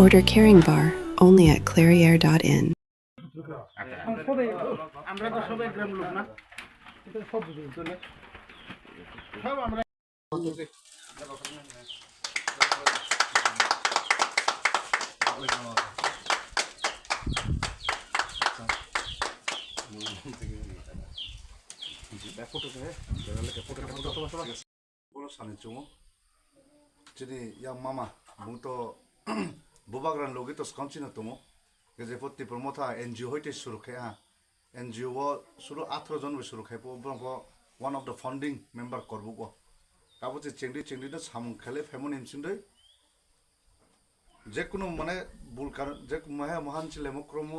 Order Caring Bar only at clairiere.in. আমরা তো সবাই গ্রাম লোক না সব আমরা Bolo sani chungo. Jadi yang mama bunto bubagran logi to skanchi na tumo. Keje poti promota NGO hoite shuru kaya. NGO wo shuru 18 jon we shuru kaya po bronko one of the founding member korbu ko. Kabo je chengdi na samung khale famon imsindoi. যে কোনো মানে বুল কারণ যে মহে মহান ছিল মক্রম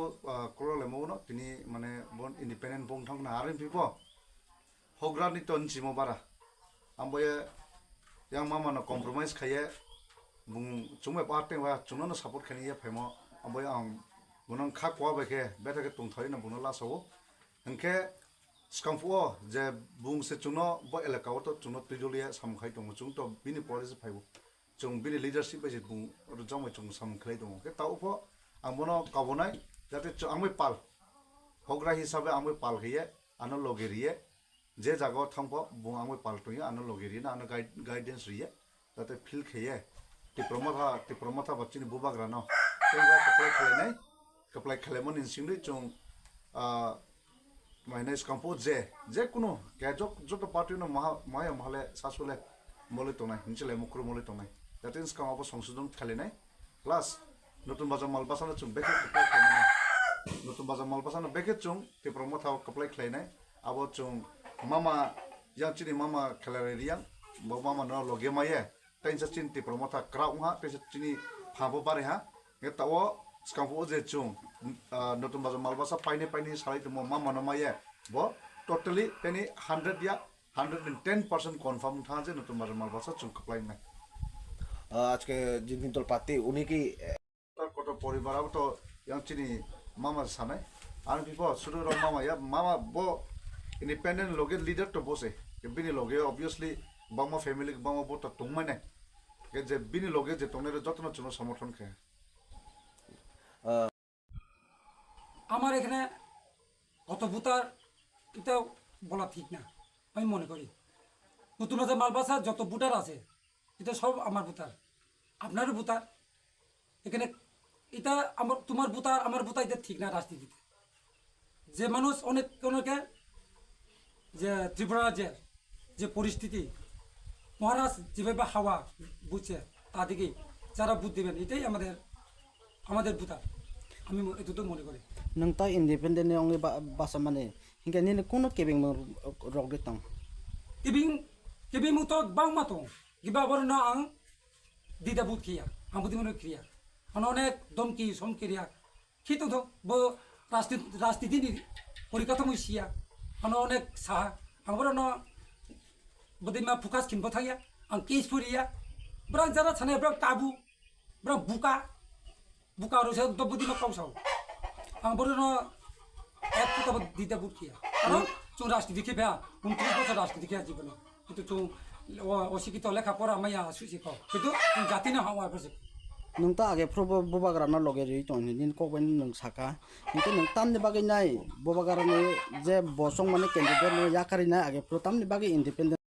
করলে মনো তিনি মানে বন ইন্ডিপেন্ডেন্ট বং থাকনা আরএম পিপ হগ্রানি তন জিমো বারা আমবয়ে yang mama na compromise khaye bung chungme parte wa chungno na support khani ye phemo amboy ang bunang kha kwa ba ke beta ke tung thoi na buno la so hangke skamfo je bung se chungno bo elaka to chungno tijolia sam khai tong chung to bini policy phaibo chung bini leadership ba je bung ro jong chung sam khlai tong ke tau pho ang bono kabonai jate angme pal hogra hisabe angme pal khiye ano logeriye যে জায়গা থামবো বুং আমি পাল্টুই আনো লগেরি না আনো guidance রিয়ে যাতে feel খেয়ে টিপ্রমথা বাচ্চিনি বুবাগ্রানো তেবা কপ্লাই খেলেমন ইনসিংদই চং মাইনে স্কাম্পো যে কোনো কেজক যত পার্টি ন মায়া মহলে সাসুলে মলে তনাই নিচলে মুখরু মলে তনাই যাতে স্কামাবো সংশোধন খেলেনাই প্লাস নতুন বাজার মালবাসানো চং বেকে কপ্লাই খেলেনাই নতুন বাজার মালবাসানো বেকে চং টিপ্রমথা কপ্লাই খেলেনাই আবো চং mama yang cini mama kalarian bo mama no loge maye tain sa cin ti promota krau ha tain sa cini phabo bare ha ngeta wo skampo je chung notun bazar malbasa paine sari to mama no maye bo totally teni 100 ya 110% confirm tha je notun bazar malbasa chung kaplai na আজকে Jinping দল party উনি কি কত পরিবার তো yang cini mama sanai আর বিপো শুরু র mama ya mama bo independent loge leader to bose ke bini loge obviously bama family bama bota tungmane ke je bini loge je tonere যত্ন চুনো সমর্থন কে আমার এখানে কত ভোটার এটা বলা ঠিক না আমি মনে করি নতুন বাজার মালবাসা যত ভোটার আছে এটা সব আমার ভোটার আপনারও ভোটার এখানে এটা আমার তোমার ভোটার আমার ভোটার এটা ঠিক না রাজনীতিতে যে মানুষ অনেকে যে ত্রিপুরা রাজ্যের যে পরিস্থিতি মহারাজ যেভাবে হাওয়া বুঝছে তাদেরকে যারা বুঝ দেবেন এটাই আমাদের ভোটার আমি এটুকু মনে করি নংতা ইন্ডিপেন্ডেন্ট অংলি বাসা মানে হিংকা নিনে কোনো কেবিং রক দিতাম কেবিং তো বাংমা তো গিবা বরন আং দিদা বুট খিয়া আং বুদ্ধি মনে ক্রিয়া অনেক দমকি সমক্রিয়া খিতো তো রাজনীতি পরিকাঠামো সিয়া অনেক সাহা আংবর বদিমা ফুকাস কিনবো থাকিয়া আং কেস ফুরিয়া ব্রাং যারা ছানায় ব্রাং কাবু ব্রাং বুকা রয়েছে তো বদিমা কাউসাও আংবর এক ফুটা দিতে বুটখিয়া কারণ চুন রাজনীতি খেপা 29 বছর রাজনীতি খেয়া জীবনে কিন্তু চুন অশিক্ষিত লেখাপড়া মাইয়া সুশিখ কিন্তু জাতি না হওয়া বসে নংতা আগে প্রব ববাগ্রানা লগে রি তো নিন কোবেন নং সাকা কিন্তু নং তামনি বাগै নাই ববাগ্রানি যে বসং মানে ক্যান্ডিডেট নো ইয়াকারি নাই আগে প্রতামনি বাগै ইন্ডিপেন্ডেন্ট